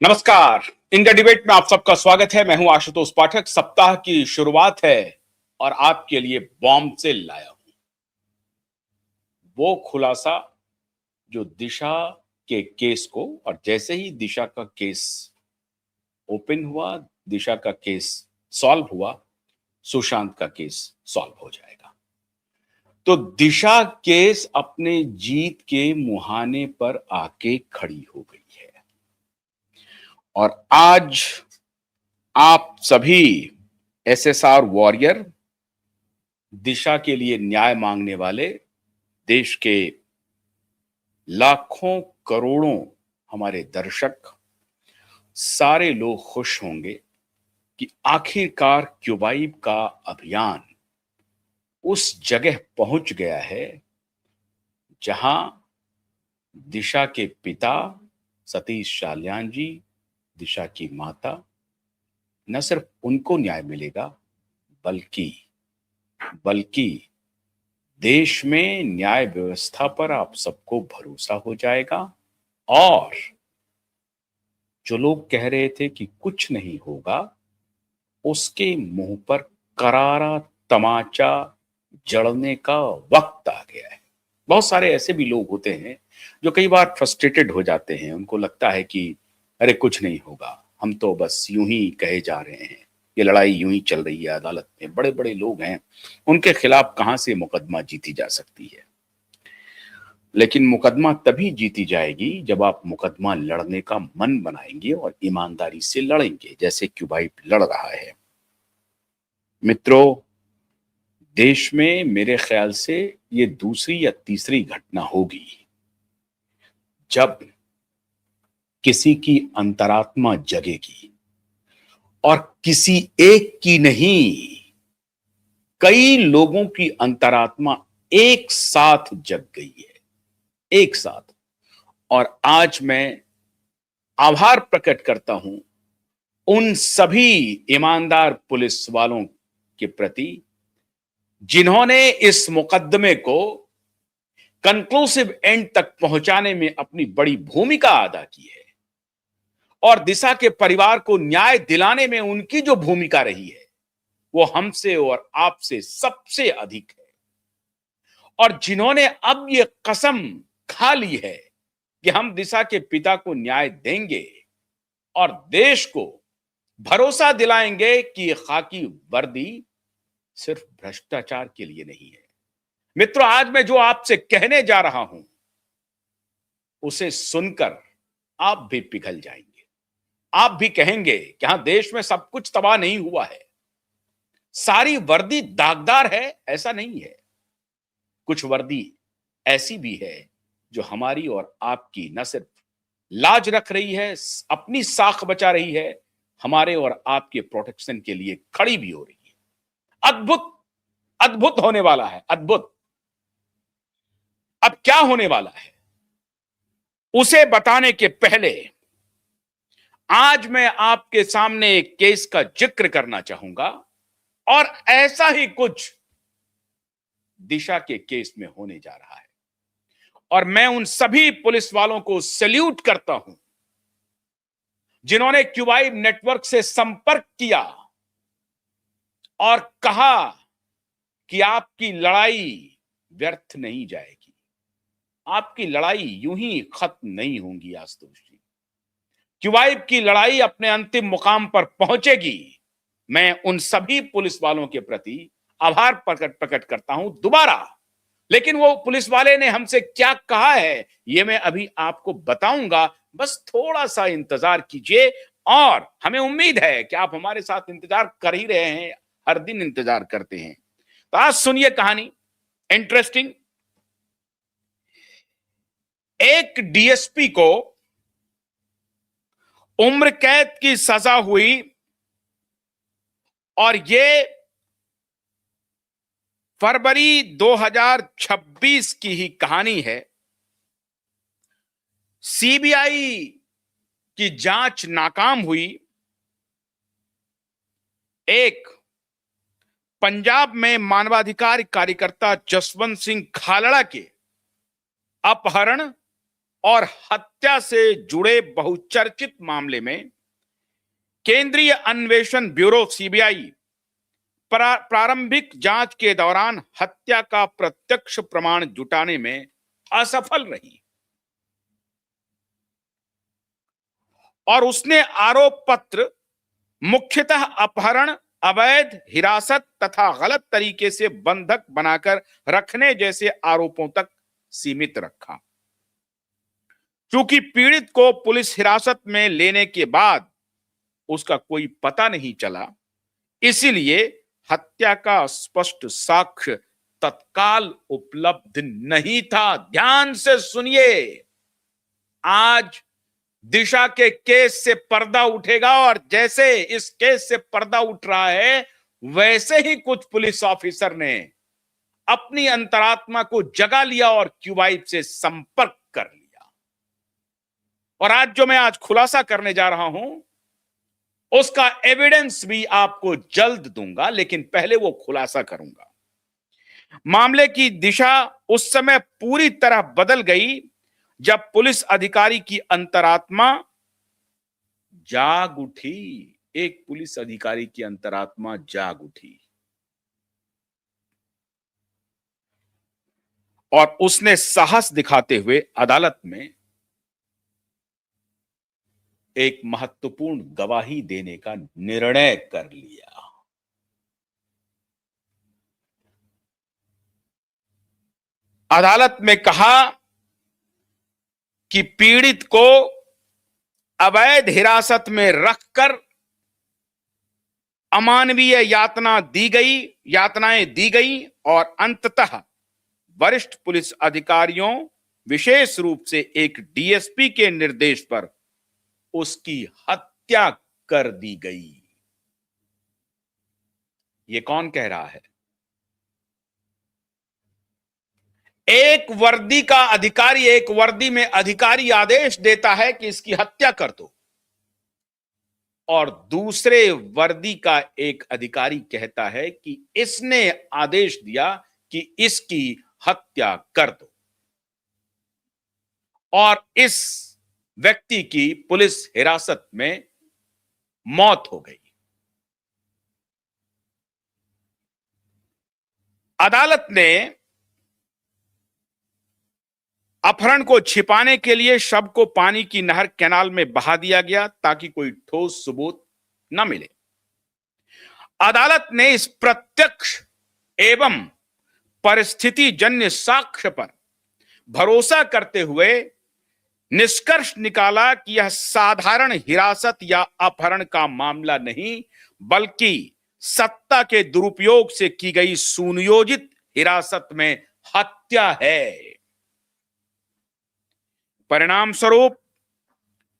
नमस्कार। India debate में आप सबका स्वागत है। मैं हूं आशुतोष पाठक। सप्ताह की शुरुआत है और आपके लिए बॉम्ब से लाया हूं वो खुलासा जो दिशा के केस को, और जैसे ही दिशा का केस ओपन हुआ, दिशा का केस सॉल्व हुआ, सुशांत का केस सॉल्व हो जाएगा। तो दिशा केस अपने जीत के मुहाने पर आके खड़ी हो गई है और आज आप सभी एसएसआर वॉरियर, दिशा के लिए न्याय मांगने वाले देश के लाखों करोड़ों हमारे दर्शक, सारे लोग खुश होंगे कि आखिरकार क्यूबाइब का अभियान उस जगह पहुंच गया है जहां दिशा के पिता सतीश साल्यान जी, दिशा की माता, न सिर्फ उनको न्याय मिलेगा बल्कि बल्कि देश में न्याय व्यवस्था पर आप सबको भरोसा हो जाएगा। और जो लोग कह रहे थे कि कुछ नहीं होगा, उसके मुंह पर करारा तमाचा जड़ने का वक्त आ गया है। बहुत सारे ऐसे भी लोग होते हैं जो कई बार फ्रस्ट्रेटेड हो जाते हैं। उनको लगता है कि अरे कुछ नहीं होगा, हम तो बस यूं ही कहे जा रहे हैं, ये लड़ाई यूं ही चल रही है। अदालत में बड़े बड़े लोग हैं, उनके खिलाफ कहां से मुकदमा जीती जा सकती है। लेकिन मुकदमा तभी जीती जाएगी जब आप मुकदमा लड़ने का मन बनाएंगे और ईमानदारी से लड़ेंगे, जैसे क्यूबाइब लड़ रहा है। मित्रों, देश में मेरे ख्याल से ये दूसरी या तीसरी घटना होगी जब किसी की अंतरात्मा जगेगी, और किसी एक की नहीं, कई लोगों की अंतरात्मा एक साथ जग गई है, एक साथ। और आज मैं आभार प्रकट करता हूं उन सभी ईमानदार पुलिस वालों के प्रति जिन्होंने इस मुकदमे को कंक्लूसिव एंड तक पहुंचाने में अपनी बड़ी भूमिका अदा की है, और दिशा के परिवार को न्याय दिलाने में उनकी जो भूमिका रही है वो हमसे और आपसे सबसे अधिक है। और जिन्होंने अब ये कसम खा ली है कि हम दिशा के पिता को न्याय देंगे और देश को भरोसा दिलाएंगे कि ये खाकी वर्दी सिर्फ भ्रष्टाचार के लिए नहीं है। मित्रों, आज मैं जो आपसे कहने जा रहा हूं उसे सुनकर आप भी पिघल जाएंगे। आप भी कहेंगे कि हां, देश में सब कुछ तबाह नहीं हुआ है, सारी वर्दी दागदार है, ऐसा नहीं है। कुछ वर्दी ऐसी भी है जो हमारी और आपकी न सिर्फ लाज रख रही है, अपनी साख बचा रही है, हमारे और आपके प्रोटेक्शन के लिए खड़ी भी हो रही है। अद्भुत अद्भुत होने वाला है, अद्भुत। अब क्या होने वाला है उसे बताने के पहले आज मैं आपके सामने एक केस का जिक्र करना चाहूंगा, और ऐसा ही कुछ दिशा के केस में होने जा रहा है। और मैं उन सभी पुलिस वालों को सैल्यूट करता हूं जिन्होंने क्यूबाइब नेटवर्क से संपर्क किया और कहा कि आपकी लड़ाई व्यर्थ नहीं जाएगी, आपकी लड़ाई यूं ही खत्म नहीं होगी। आशुतोष जी, क्यूबाइब की लड़ाई अपने अंतिम मुकाम पर पहुंचेगी। मैं उन सभी पुलिस वालों के प्रति आभार प्रकट करता हूं दोबारा। लेकिन वो पुलिस वाले ने हमसे क्या कहा है ये मैं अभी आपको बताऊंगा। बस थोड़ा सा इंतजार कीजिए, और हमें उम्मीद है कि आप हमारे साथ इंतजार कर ही रहे हैं, हर दिन इंतजार करते हैं। तो आज सुनिए कहानी, इंटरेस्टिंग। एक डीएसपी को उम्र कैद की सजा हुई, और ये फरवरी 2026 की ही कहानी है। सीबीआई की जांच नाकाम हुई। एक पंजाब में मानवाधिकार कार्यकर्ता जसवंत सिंह खालड़ा के अपहरण और हत्या से जुड़े बहुचर्चित मामले में केंद्रीय अन्वेषण ब्यूरो सीबीआई प्रारंभिक जांच के दौरान हत्या का प्रत्यक्ष प्रमाण जुटाने में असफल रही और उसने आरोप पत्र मुख्यतः अपहरण, अवैध हिरासत तथा गलत तरीके से बंधक बनाकर रखने जैसे आरोपों तक सीमित रखा। चूंकि पीड़ित को पुलिस हिरासत में लेने के बाद उसका कोई पता नहीं चला, इसीलिए हत्या का स्पष्ट साक्ष्य तत्काल उपलब्ध नहीं था। ध्यान से सुनिए, आज दिशा के केस से पर्दा उठेगा और जैसे इस केस से पर्दा उठ रहा है, वैसे ही कुछ पुलिस ऑफिसर ने अपनी अंतरात्मा को जगा लिया और क्यूबाइब से संपर्क कर लिया। और आज जो मैं आज खुलासा करने जा रहा हूं, उसका एविडेंस भी आपको जल्द दूंगा, लेकिन पहले वो खुलासा करूंगा। मामले की दिशा उस समय पूरी तरह बदल गई जब पुलिस अधिकारी की अंतरात्मा जाग उठी। एक पुलिस अधिकारी की अंतरात्मा जाग उठी और उसने साहस दिखाते हुए अदालत में एक महत्वपूर्ण गवाही देने का निर्णय कर लिया। अदालत में कहा कि पीड़ित को अवैध हिरासत में रखकर अमानवीय यातनाएं दी गई और अंततः वरिष्ठ पुलिस अधिकारियों, विशेष रूप से एक डीएसपी के निर्देश पर उसकी हत्या कर दी गई। ये कौन कह रहा है? एक वर्दी में अधिकारी आदेश देता है कि इसकी हत्या कर दो, और दूसरे वर्दी का एक अधिकारी कहता है कि इसने आदेश दिया कि इसकी हत्या कर दो, और इस व्यक्ति की पुलिस हिरासत में मौत हो गई। अदालत ने अपहरण को छिपाने के लिए शव को पानी की नहर कैनाल में बहा दिया गया ताकि कोई ठोस सबूत न मिले। अदालत ने इस प्रत्यक्ष एवं परिस्थिति जन्य साक्ष्य पर भरोसा करते हुए निष्कर्ष निकाला कि यह साधारण हिरासत या अपहरण का मामला नहीं, बल्कि सत्ता के दुरुपयोग से की गई सुनियोजित हिरासत में हत्या है। परिणाम स्वरूप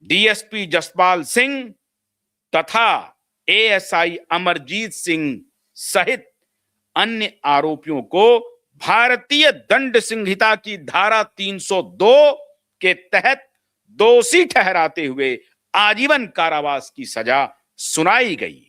डीएसपी जसपाल सिंह तथा एएसआई अमरजीत सिंह सहित अन्य आरोपियों को भारतीय दंड संहिता की धारा 302 के तहत दोषी ठहराते हुए आजीवन कारावास की सजा सुनाई गई।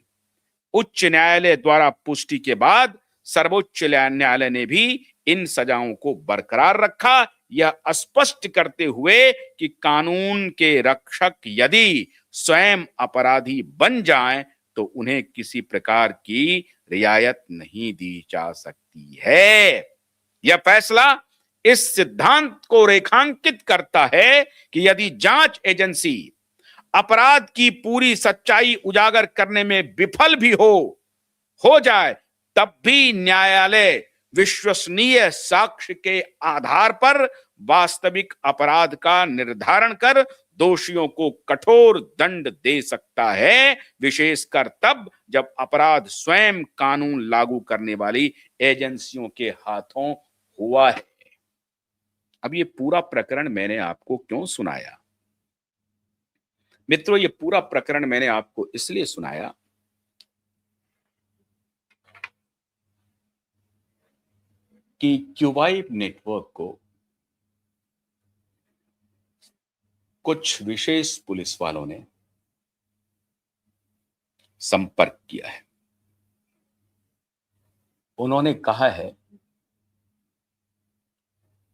उच्च न्यायालय द्वारा पुष्टि के बाद सर्वोच्च न्यायालय ने भी इन सजाओं को बरकरार रखा, यह स्पष्ट करते हुए कि कानून के रक्षक यदि स्वयं अपराधी बन जाएं तो उन्हें किसी प्रकार की रियायत नहीं दी जा सकती है। यह फैसला इस सिद्धांत को रेखांकित करता है कि यदि जांच एजेंसी अपराध की पूरी सच्चाई उजागर करने में विफल भी हो जाए, तब भी न्यायालय विश्वसनीय साक्ष्य के आधार पर वास्तविक अपराध का निर्धारण कर दोषियों को कठोर दंड दे सकता है, विशेषकर तब जब अपराध स्वयं कानून लागू करने वाली एजेंसियों के हाथों हुआ है। अब ये पूरा प्रकरण मैंने आपको क्यों सुनाया? मित्रों, ये पूरा प्रकरण मैंने आपको इसलिए सुनाया कि क्यूबाइब नेटवर्क को कुछ विशेष पुलिस वालों ने संपर्क किया है। उन्होंने कहा है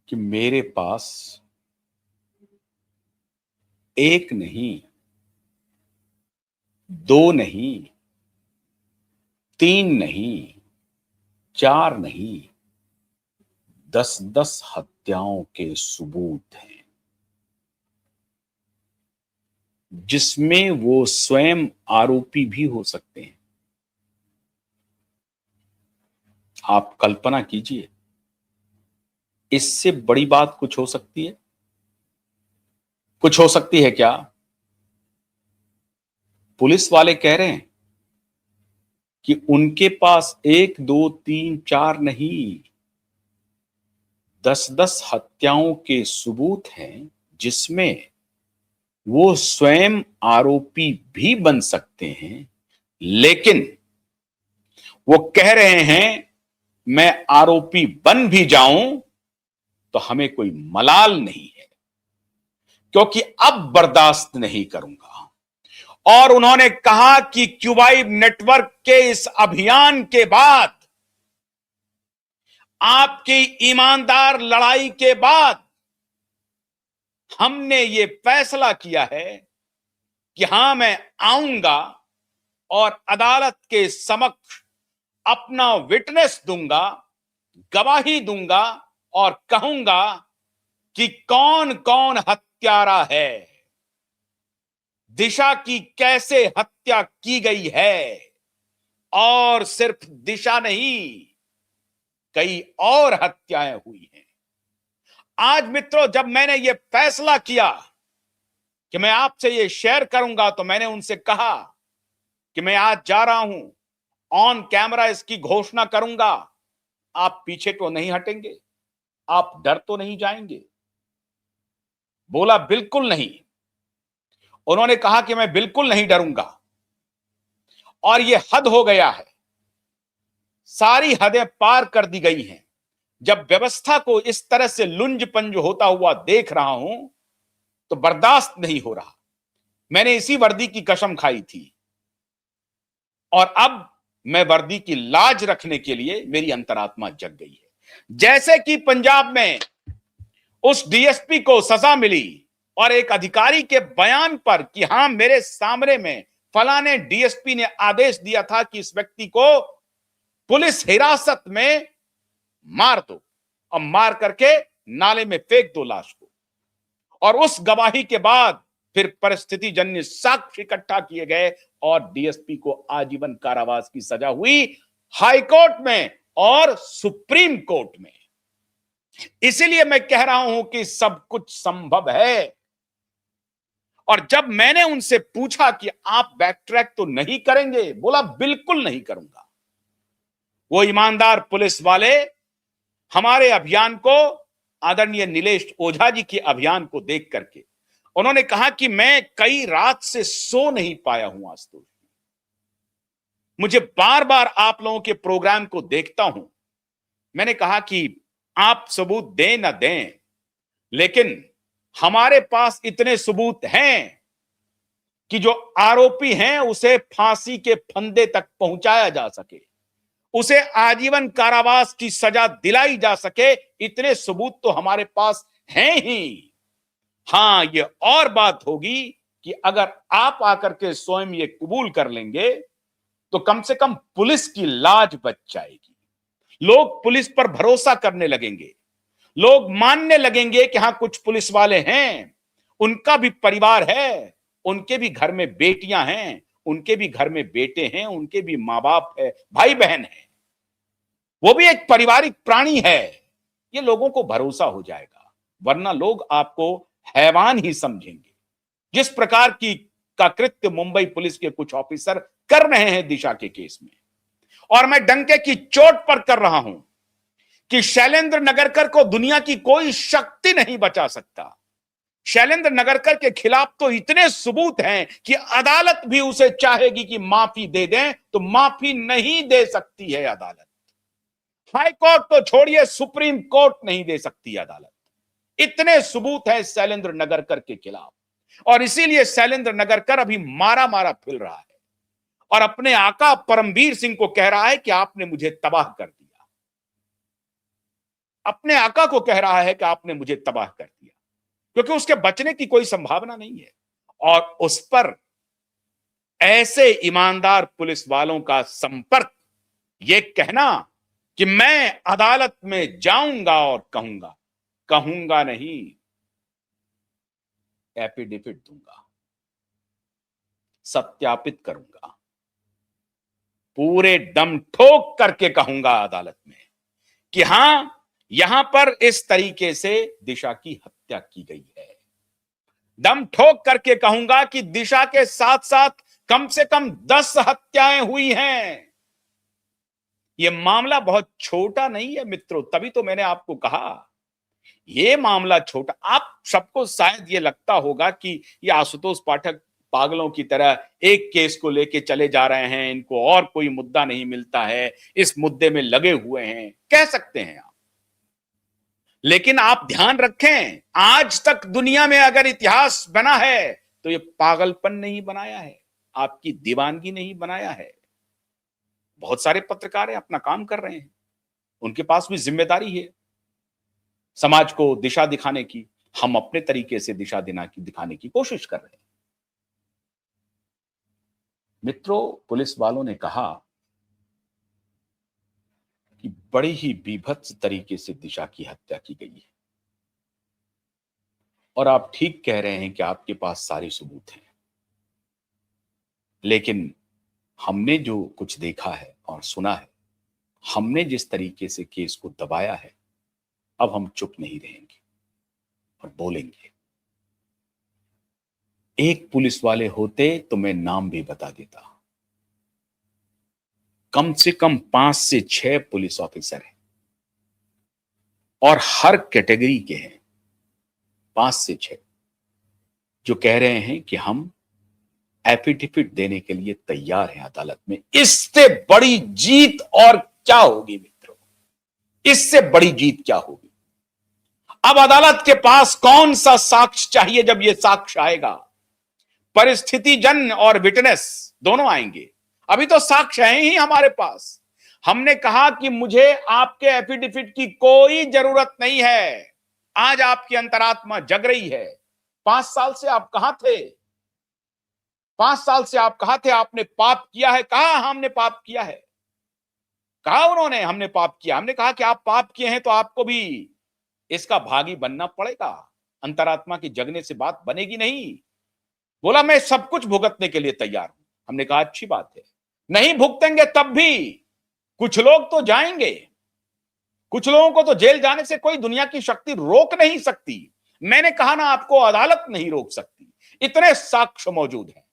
कि मेरे पास एक नहीं, दो नहीं, तीन नहीं, चार नहीं, 10-10 हत्याओं के सबूत हैं, जिसमें वो स्वयं आरोपी भी हो सकते हैं। आप कल्पना कीजिए, इससे बड़ी बात कुछ हो सकती है? कुछ हो सकती है क्या? पुलिस वाले कह रहे हैं कि उनके पास 1, 2, 3, 4 नहीं, 10-10 हत्याओं के सबूत हैं, जिसमें वो स्वयं आरोपी भी बन सकते हैं, लेकिन वो कह रहे हैं, मैं आरोपी बन भी जाऊं तो हमें कोई मलाल नहीं है, क्योंकि अब बर्दाश्त नहीं करूंगा। और उन्होंने कहा कि क्यूबाइब नेटवर्क के इस अभियान के बाद, आपकी ईमानदार लड़ाई के बाद, हमने ये फैसला किया है कि हां, मैं आऊंगा और अदालत के समक्ष अपना विटनेस दूंगा, गवाही दूंगा और कहूंगा कि कौन कौन हत्यारा है, दिशा की कैसे हत्या की गई है। और सिर्फ दिशा नहीं, कई और हत्याएं हुई हैं। आज मित्रों, जब मैंने यह फैसला किया कि मैं आपसे यह शेयर करूंगा, तो मैंने उनसे कहा कि मैं आज जा रहा हूं, ऑन कैमरा इसकी घोषणा करूंगा। आप पीछे तो नहीं हटेंगे? आप डर तो नहीं जाएंगे? बोला बिल्कुल नहीं। उन्होंने कहा कि मैं बिल्कुल नहीं डरूंगा, और यह हद हो गया है, सारी हदें पार कर दी गई हैं। जब व्यवस्था को इस तरह से लुंज पंज होता हुआ देख रहा हूं, तो बर्दाश्त नहीं हो रहा। मैंने इसी वर्दी की कसम खाई थी, और अब मैं वर्दी की लाज रखने के लिए मेरी अंतरात्मा जग गई है। जैसे कि पंजाब में उस डीएसपी को सजा मिली, और एक अधिकारी के बयान पर कि हां, मेरे सामने में फलाने डीएसपी ने आदेश दिया था कि इस व्यक्ति को पुलिस हिरासत में मार दो, और मार करके नाले में फेंक दो लाश को। और उस गवाही के बाद फिर परिस्थिति जन्य साक्ष्य इकट्ठा किए गए, और डीएसपी को आजीवन कारावास की सजा हुई, हाई कोर्ट में और सुप्रीम कोर्ट में। इसीलिए मैं कह रहा हूं कि सब कुछ संभव है। और जब मैंने उनसे पूछा कि आप बैक ट्रैक तो नहीं करेंगे, बोला बिल्कुल नहीं करूंगा। वो ईमानदार पुलिस वाले हमारे अभियान को, आदरणीय नीलेश ओझा जी के अभियान को देख करके, उन्होंने कहा कि मैं कई रात से सो नहीं पाया हूं आज तो। मुझे बार बार आप लोगों के प्रोग्राम को देखता हूं। मैंने कहा कि आप सबूत दें ना दें, लेकिन हमारे पास इतने सबूत हैं कि जो आरोपी हैं उसे फांसी के फंदे तक पहुंचाया जा सके, उसे आजीवन कारावास की सजा दिलाई जा सके। इतने सबूत तो हमारे पास हैं ही। हां, ये और बात होगी कि अगर आप आकर के स्वयं ये कबूल कर लेंगे, तो कम से कम पुलिस की लाज बच जाएगी। लोग पुलिस पर भरोसा करने लगेंगे, लोग मानने लगेंगे कि हां, कुछ पुलिस वाले हैं, उनका भी परिवार है, उनके भी घर में बेटियां हैं, उनके भी घर में बेटे हैं, उनके भी मां बाप है, भाई बहन है, वो भी एक पारिवारिक प्राणी है। ये लोगों को भरोसा हो जाएगा, वरना लोग आपको हैवान ही समझेंगे। जिस प्रकार की का कृत्य मुंबई पुलिस के कुछ ऑफिसर कर रहे हैं दिशा के केस में, और मैं डंके की चोट पर कर रहा हूं कि शैलेंद्र नगरकर को दुनिया की कोई शक्ति नहीं बचा सकता। शैलेंद्र नगरकर के खिलाफ तो इतने सबूत हैं कि अदालत भी उसे चाहेगी कि माफी दे दें, तो माफी नहीं दे सकती है अदालत। हाई कोर्ट तो छोड़िए, सुप्रीम कोर्ट नहीं दे सकती अदालत। इतने सबूत हैं शैलेंद्र नगरकर के खिलाफ, और इसीलिए शैलेंद्र नगरकर अभी मारा मारा फिर रहा है, और अपने आका परमवीर सिंह को कह रहा है कि आपने मुझे तबाह कर दिया। अपने आका को कह रहा है कि आपने मुझे तबाह कर दिया, क्योंकि उसके बचने की कोई संभावना नहीं है। और उस पर ऐसे ईमानदार पुलिस वालों का संपर्क, ये कहना कि मैं अदालत में जाऊंगा और कहूंगा, कहूंगा नहीं, एफिडेविट दूंगा, सत्यापित करूंगा, पूरे दम ठोक करके कहूंगा अदालत में कि हां, यहां पर इस तरीके से दिशा की हत्या की गई है। दम ठोक करके कहूंगा कि दिशा के साथ साथ कम से कम 10 हत्याएं हुई हैं। यह मामला बहुत छोटा नहीं है मित्रों, तभी तो मैंने आपको कहा यह मामला छोटा। आप सबको शायद यह लगता होगा कि ये आशुतोष पाठक पागलों की तरह एक केस को लेके चले जा रहे हैं, इनको और कोई मुद्दा नहीं मिलता है, इस मुद्दे में लगे हुए हैं, कह सकते हैं आप। लेकिन आप ध्यान रखें, आज तक दुनिया में अगर इतिहास बना है तो ये पागलपन नहीं बनाया है, आपकी दीवानगी नहीं बनाया है। बहुत सारे पत्रकार हैं, अपना काम कर रहे हैं, उनके पास भी जिम्मेदारी है समाज को दिशा दिखाने की। हम अपने तरीके से दिशा दिखाने की कोशिश कर रहे हैं। मित्रों, पुलिस वालों ने कहा कि बड़ी ही बीभत्स तरीके से दिशा की हत्या की गई है, और आप ठीक कह रहे हैं कि आपके पास सारे सबूत हैं। लेकिन हमने जो कुछ देखा है और सुना है, हमने जिस तरीके से केस को दबाया है, अब हम चुप नहीं रहेंगे और बोलेंगे। एक पुलिस वाले होते तो मैं नाम भी बता देता। कम से कम 5 से 6 पुलिस ऑफिसर हैं और हर कैटेगरी के हैं, 5 से 6, जो कह रहे हैं कि हम एफिडेविट देने के लिए तैयार हैं अदालत में। इससे बड़ी जीत और क्या होगी मित्रों? इससे बड़ी जीत क्या होगी? अब अदालत के पास कौन सा साक्ष्य चाहिए? जब यह साक्ष्य आएगा, परिस्थिति जन और विटनेस दोनों आएंगे। अभी तो साक्ष्य है ही हमारे पास। हमने कहा कि मुझे आपके एफिडेविट की कोई जरूरत नहीं है। आज आपकी अंतरात्मा जग रही है। 5 साल से आप कहां थे? 5 साल से आप कहां थे? आपने पाप किया है? कहा हमने पाप किया है? कहा उन्होंने हमने पाप किया? हमने कहा कि आप पाप किए हैं तो आपको भी इसका भागी बनना पड़ेगा। अंतरात्मा की जगने से बात बनेगी नहीं। बोला मैं सब कुछ भुगतने के लिए तैयार हूं। हमने कहा अच्छी बात है। नहीं भुगतेंगे तब भी कुछ लोग तो जाएंगे, कुछ लोगों को तो जेल जाने से कोई दुनिया की शक्ति रोक नहीं सकती। मैंने कहा ना, आपको अदालत नहीं रोक सकती। इतने साक्ष्य मौजूद हैं।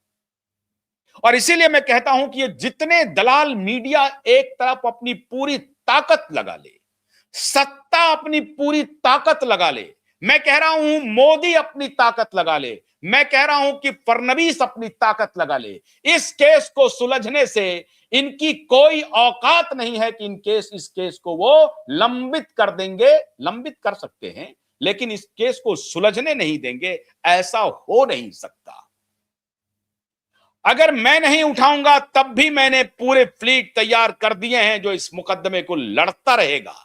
और इसीलिए मैं कहता हूं कि ये जितने दलाल मीडिया एक तरफ अपनी पूरी ताकत लगा ले, सत्ता अपनी पूरी ताकत लगा ले, मैं कह रहा हूं मोदी अपनी ताकत लगा ले, मैं कह रहा हूं कि फडणवीस अपनी ताकत लगा ले, इस केस को सुलझने से इनकी कोई औकात नहीं है कि इस केस को वो लंबित कर देंगे। लंबित कर सकते हैं लेकिन इस केस को सुलझने नहीं देंगे। ऐसा हो नहीं सकता। अगर मैं नहीं उठाऊंगा तब भी मैंने पूरे फ्लीट तैयार कर दिए हैं जो इस मुकदमे को लड़ता रहेगा।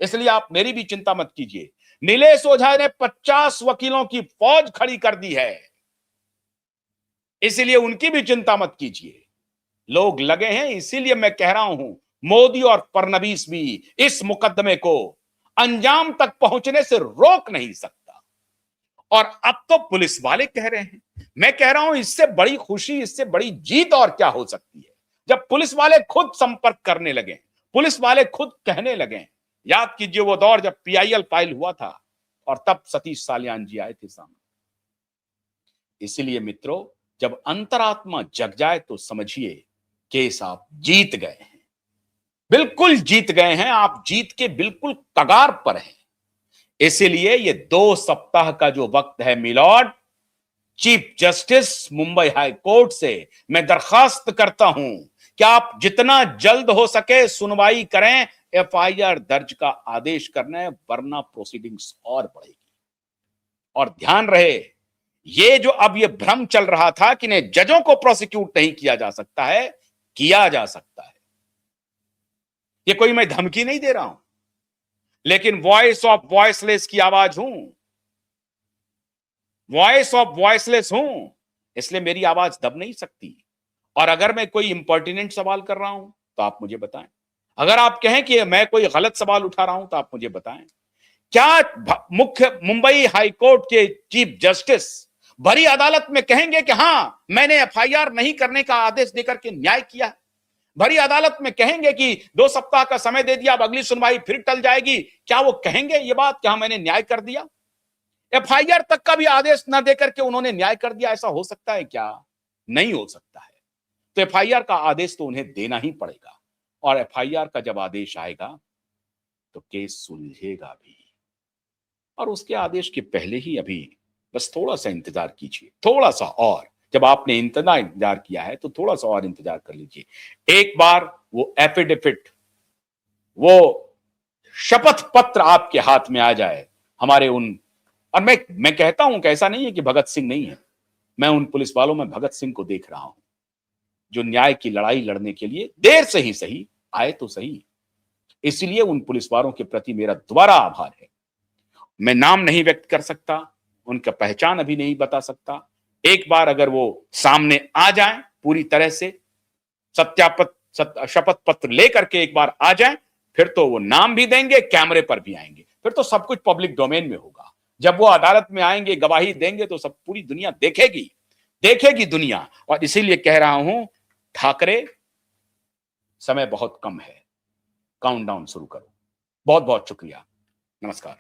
इसलिए आप मेरी भी चिंता मत कीजिए। नीलेश ओझा ने 50 वकीलों की फौज खड़ी कर दी है, इसलिए उनकी भी चिंता मत कीजिए। लोग लगे हैं, इसीलिए मैं कह रहा हूं मोदी और फडणवीस भी इस मुकदमे को अंजाम तक पहुंचने से रोक नहीं सकता। और अब तो पुलिस वाले कह रहे हैं। मैं कह रहा हूं इससे बड़ी खुशी, इससे बड़ी जीत और क्या हो सकती है? जब पुलिस वाले खुद संपर्क करने लगे, पुलिस वाले खुद कहने लगे। याद कीजिए वो दौर जब PIL फाइल हुआ था और तब सतीश सालियान जी आए थे सामने। इसलिए मित्रों, जब अंतरात्मा जग जाए तो समझिए केस आप जीत गए हैं, बिल्कुल जीत गए हैं। आप जीत के बिल्कुल कगार पर हैं। इसीलिए ये 2 सप्ताह का जो वक्त है milord, chief justice Mumbai high court से मैं दरखास्त करता हूं कि आप जितना जल्द हो सके सुनवाई करें, FIR दर्ज का आदेश करना है, वरना प्रोसीडिंग्स और बढ़ेगी। और ध्यान रहे, ये जो अब ये भ्रम चल रहा था कि ने जजों को प्रोसिक्यूट नहीं किया जा सकता है, किया जा सकता है। ये कोई मैं धमकी नहीं दे रहा हूं, लेकिन वॉइस ऑफ वॉइसलेस की आवाज हूं। वॉइस ऑफ वॉइसलेस हूं, इसलिए मेरी आवाज दब नहीं सकती। और अगर मैं कोई इंपर्टिनेंट सवाल कर रहा हूं तो आप मुझे बताएं। अगर आप कहें कि मैं कोई गलत सवाल उठा रहा हूं तो आप मुझे बताएं। क्या मुख्य मुंबई हाई कोर्ट के चीफ जस्टिस भरी अदालत में कहेंगे कि हां, मैंने एफआईआर नहीं करने का आदेश देकर के न्याय किया है? भरी अदालत में कहेंगे कि 2 सप्ताह का समय दे दिया, अब अगली सुनवाई फिर टल जाएगी? क्या वो कहेंगे ये बात कि हां, मैंने न्याय कर दिया? एफआईआर तक का भी आदेश ना देकर के उन्होंने न्याय कर दिया, ऐसा हो सकता है क्या? नहीं हो सकता है। तो एफआईआर का आदेश तो उन्हें देना ही पड़ेगा, और एफआईआर का जब आदेश आएगा तो केस सुलझेगा भी। और उसके आदेश के पहले ही अभी बस थोड़ा-सा इंतजार कीजिए, थोड़ा-सा और। जब आपने इतना इंतजार किया है तो थोड़ा-सा और इंतजार कर लीजिए। एक बार वो एफिडेविट, वो शपथ पत्र आपके हाथ में आ जाए, हमारे उन, और मैं कहता हूं कि ऐसा नहीं है कि भगत सिंह नहीं है। मैं उन पुलिस वालों में भगत सिंह को देख रहा हूं, जो न्याय की लड़ाई लड़ने के लिए देर से ही सही आए तो सही। इसलिए उन पुलिस वालों के प्रति मेरा दोबारा आभार है। मैं नाम नहीं व्यक्त कर सकता, उनका पहचान अभी नहीं बता सकता। एक बार अगर वो सामने आ जाएं पूरी तरह से, शपथ पत्र लेकर के एक बार आ जाएं, फिर तो वो नाम भी देंगे, कैमरे पर भी आएंगे, फिर तो सब कुछ पब्लिक डोमेन में होगा। जब वो अदालत में आएंगे, गवाही देंगे, तो सब पूरी दुनिया देखेगी, देखेगी दुनिया। और इसीलिए कह रहा हूं, ठाकरे, समय बहुत कम है, काउंटडाउन शुरू करो। बहुत बहुत शुक्रिया। नमस्कार।